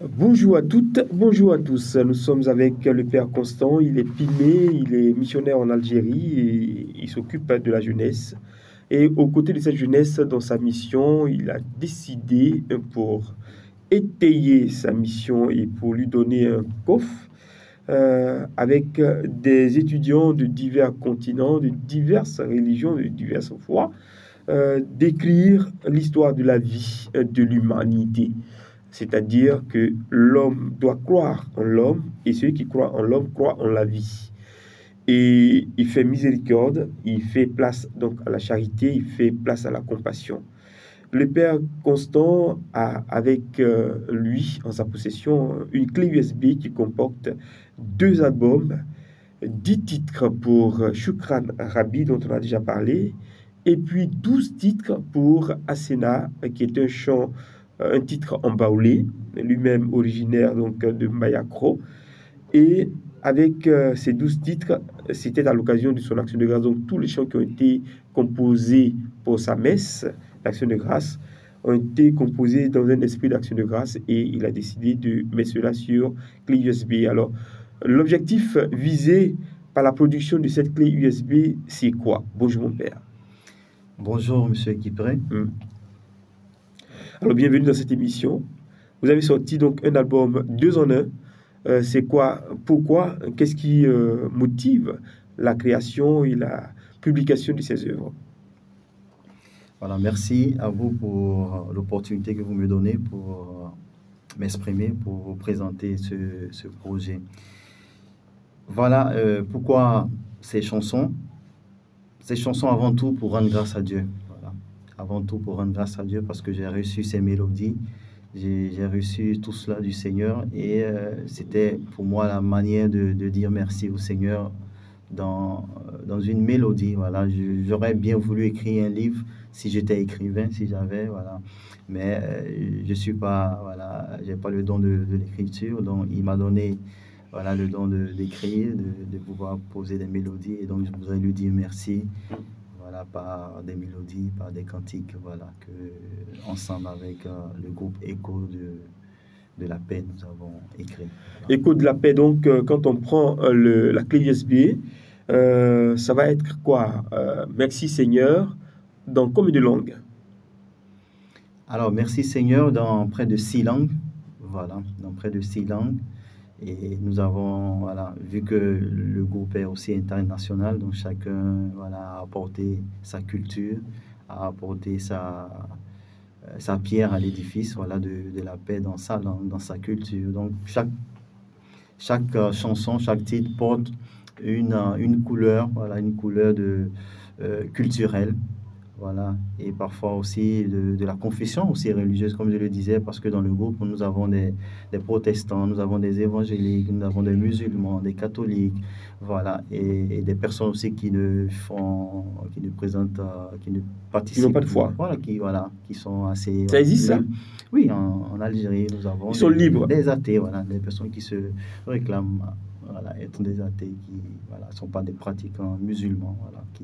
Bonjour à toutes, bonjour à tous. Nous sommes avec le Père Constant. Il est pimé, il est missionnaire en Algérie et il s'occupe de la jeunesse. Et aux côtés de cette jeunesse, dans sa mission, il a décidé pour étayer sa mission et pour lui donner un coffre avec des étudiants de divers continents, de diverses religions, de diverses foi, d'écrire l'histoire de la vie de l'humanité. C'est-à-dire que l'homme doit croire en l'homme et celui qui croit en l'homme croit en la vie. Et il fait miséricorde, il fait place donc à la charité, il fait place à la compassion. Le Père Constant a avec lui en sa possession une clé USB qui comporte deux albums, 10 titres pour Shukran Rabi dont on a déjà parlé, et puis 12 titres pour Asena qui est un chant, un titre en baoulé, lui-même originaire donc de Mayakro. Et avec ces 12 titres, c'était à l'occasion de son action de grâce. Donc tous les chants qui ont été composés pour sa messe, l'action de grâce, ont été composés dans un esprit d'action de grâce et il a décidé de mettre cela sur clé USB. Alors, l'objectif visé par la production de cette clé USB, c'est quoi? Bonjour mon père. Bonjour, Monsieur Kipré. Alors, bienvenue dans cette émission. Vous avez sorti donc un album 2 en 1. C'est quoi? Pourquoi? Qu'est-ce qui motive la création et la publication de ces œuvres? Voilà, merci à vous pour l'opportunité que vous me donnez pour m'exprimer, pour vous présenter ce projet. Voilà, pourquoi ces chansons? Ces chansons avant tout pour rendre grâce à Dieu. Voilà. Avant tout pour rendre grâce à Dieu parce que j'ai reçu ces mélodies, j'ai reçu tout cela du Seigneur et c'était pour moi la manière de dire merci au Seigneur dans une mélodie. Voilà. J'aurais bien voulu écrire un livre si j'étais écrivain, si j'avais, voilà. Mais je suis pas, voilà, j'ai pas le don de l'écriture, donc il m'a donné voilà, le don d'écrire, de pouvoir poser des mélodies. Et donc, je voudrais lui dire merci, voilà, par des mélodies, par des cantiques, voilà, que ensemble avec le groupe Écho de la paix, nous avons écrit. Voilà. Écho de la paix, donc, quand on prend la clé USB, ça va être quoi? Merci Seigneur, dans combien de langues? Alors, merci Seigneur dans près de 6 langues, voilà, dans près de 6 langues. Et nous avons, voilà, vu que le groupe est aussi international, donc chacun, voilà, a apporté sa culture, a apporté sa pierre à l'édifice, voilà, de la paix dans sa langue, dans sa culture. Donc chaque chanson, chaque titre porte une couleur, voilà, une couleur culturelle, voilà, et parfois aussi de la confession aussi religieuse, comme je le disais, parce que dans le groupe, nous avons des protestants, nous avons des évangéliques, nous avons des musulmans, des catholiques, voilà, et des personnes aussi qui ne présentent, qui ne Ils n'ont participent, pas de foi. voilà, qui sont assez Ça existe, ça? libres. Oui, en Algérie, nous avons Ils sont libres. des athées, voilà, des personnes qui se réclament, voilà, être des athées, qui, voilà, sont pas des pratiquants musulmans, voilà, qui,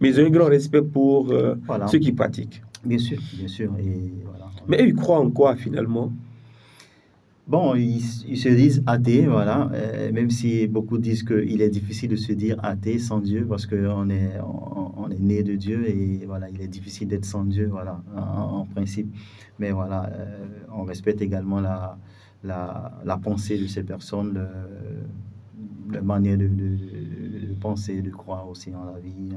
Mais ils ont un grand respect pour voilà, ceux qui pratiquent. bien sûr, et voilà. Mais eux, ils croient en quoi finalement? Bon, ils se disent athées, voilà, même si beaucoup disent qu'il est difficile de se dire athée sans Dieu parce on est né de Dieu et voilà, il est difficile d'être sans Dieu, voilà, en principe. Mais voilà, on respecte également la pensée de ces personnes, la manière de penser, de croire aussi en la vie,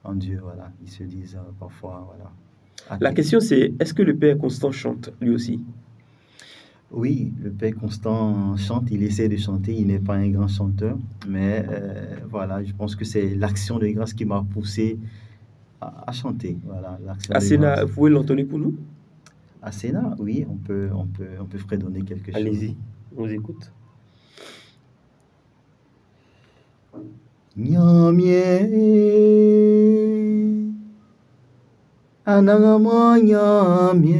en Dieu, voilà. Ils se disent parfois, voilà, La athées. question c'est, est-ce que le Père Constant chante lui aussi? Oui, le Père Constant chante, il essaie de chanter, il n'est pas un grand chanteur, mais voilà, je pense que c'est l'action de grâce qui m'a poussé à chanter. Voilà, l'action de Asena, grâce. vous pouvez l'entonner pour nous? À Sénat, oui, on peut fredonner quelque chose. Allez-y, on vous écoute. Nyamye, anangamo nyamye,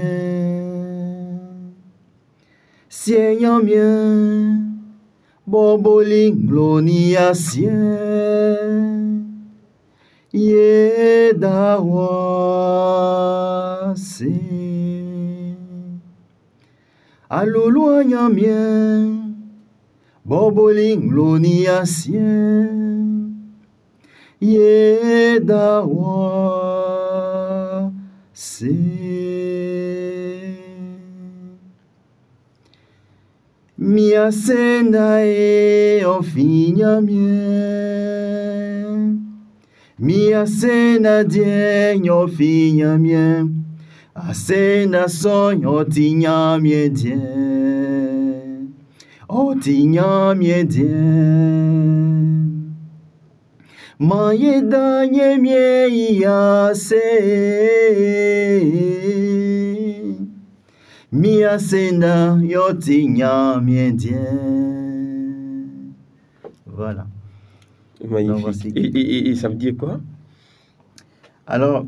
sie nyamye, boboling lonia sie. Yedawase Aloloanya mien, boboling lonia sien, ye dawa se. Mia sena e ofinya mien, mia sena dien ofinya mien. Asena sonho tinha miedien, oh tinha miedien. Maye danye mie se, mi asena yo tinha miedien. Voilà. Magnifique. Et ça veut dire quoi? Alors,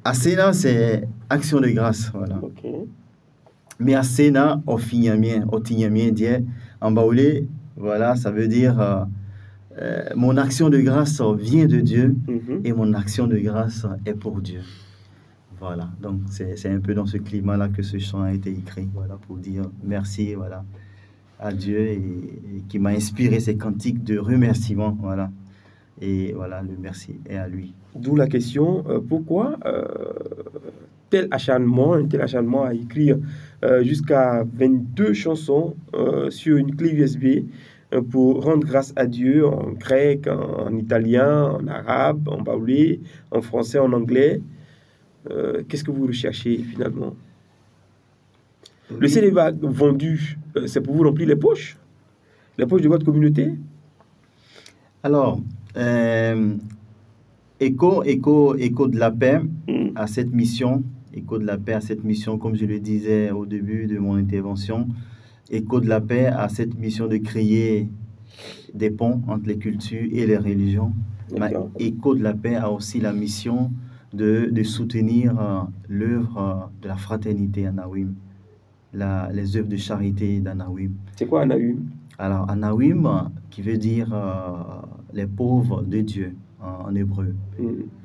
Asena, c'est action de grâce, voilà. Okay. Mais Asena, otinyamien, en baoulé, voilà, ça veut dire mon action de grâce vient de Dieu et mon action de grâce est pour Dieu. Voilà, donc c'est un peu dans ce climat-là que ce chant a été écrit, voilà, pour dire merci, voilà, à Dieu et qui m'a inspiré ces cantiques de remerciement, voilà. Et voilà, le merci est à lui. D'où la question, pourquoi un tel acharnement à écrire jusqu'à 22 chansons sur une clé USB pour rendre grâce à Dieu en grec, en italien, en arabe, en baoulé, en français, en anglais. Qu'est-ce que vous recherchez finalement? Oui. Le CD vendu, c'est pour vous remplir les poches de votre communauté? Alors, écho de la paix à cette mission, écho de la paix à cette mission, comme je le disais au début de mon intervention, écho de la paix à cette mission de créer des ponts entre les cultures et les religions. Mais écho de la paix a aussi la mission de soutenir l'œuvre de la fraternité Anawim, les œuvres de charité d'Anawim. C'est quoi Anawim? Alors, Anawim, qui veut dire les pauvres de Dieu en hébreu.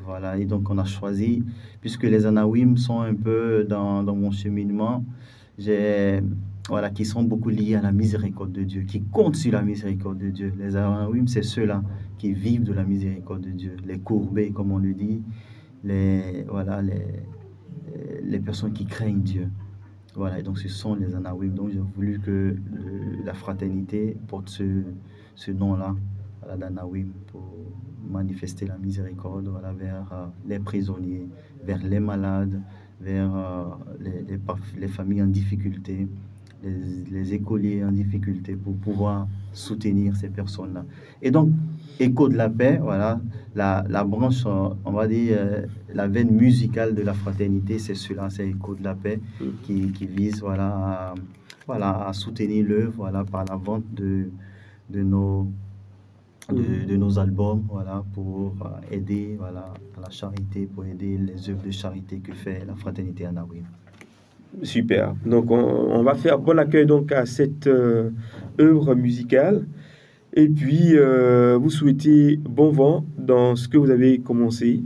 Voilà, et donc on a choisi, puisque les Anawim sont un peu dans mon cheminement, voilà, qui sont beaucoup liés à la miséricorde de Dieu, qui comptent sur la miséricorde de Dieu. Les Anawim, c'est ceux-là qui vivent de la miséricorde de Dieu, les courbés, comme on le dit, les personnes qui craignent Dieu. Voilà, et donc ce sont les Anawim. Donc j'ai voulu que la fraternité porte ce nom-là, voilà, d'Anawim, pour manifester la miséricorde, voilà, vers les prisonniers, vers les malades, vers les familles en difficulté, les écoliers en difficulté, pour pouvoir soutenir ces personnes-là. Et donc, écho de la paix, voilà, la branche, on va dire, la veine musicale de la fraternité, c'est cela, c'est écho de la paix, qui vise, voilà, à soutenir l'œuvre, voilà, par la vente de nos albums, voilà, pour aider, voilà, à la charité, pour aider les œuvres de charité que fait la fraternité Anawim. Super. Donc, on va faire bon accueil donc à cette œuvre musicale. Et puis, vous souhaitez bon vent dans ce que vous avez commencé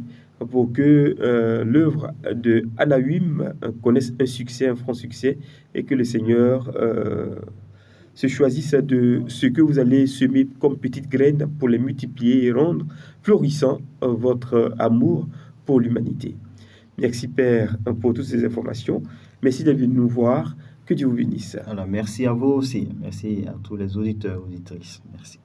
pour que l'œuvre de Anawim connaisse un succès, un franc succès, et que le Seigneur se choisisse de ce que vous allez semer comme petites graines pour les multiplier et rendre florissant votre amour pour l'humanité. Merci Père pour toutes ces informations. Merci d'être venu nous voir. Que Dieu vous bénisse. Alors, merci à vous aussi. Merci à tous les auditeurs et auditrices. Merci.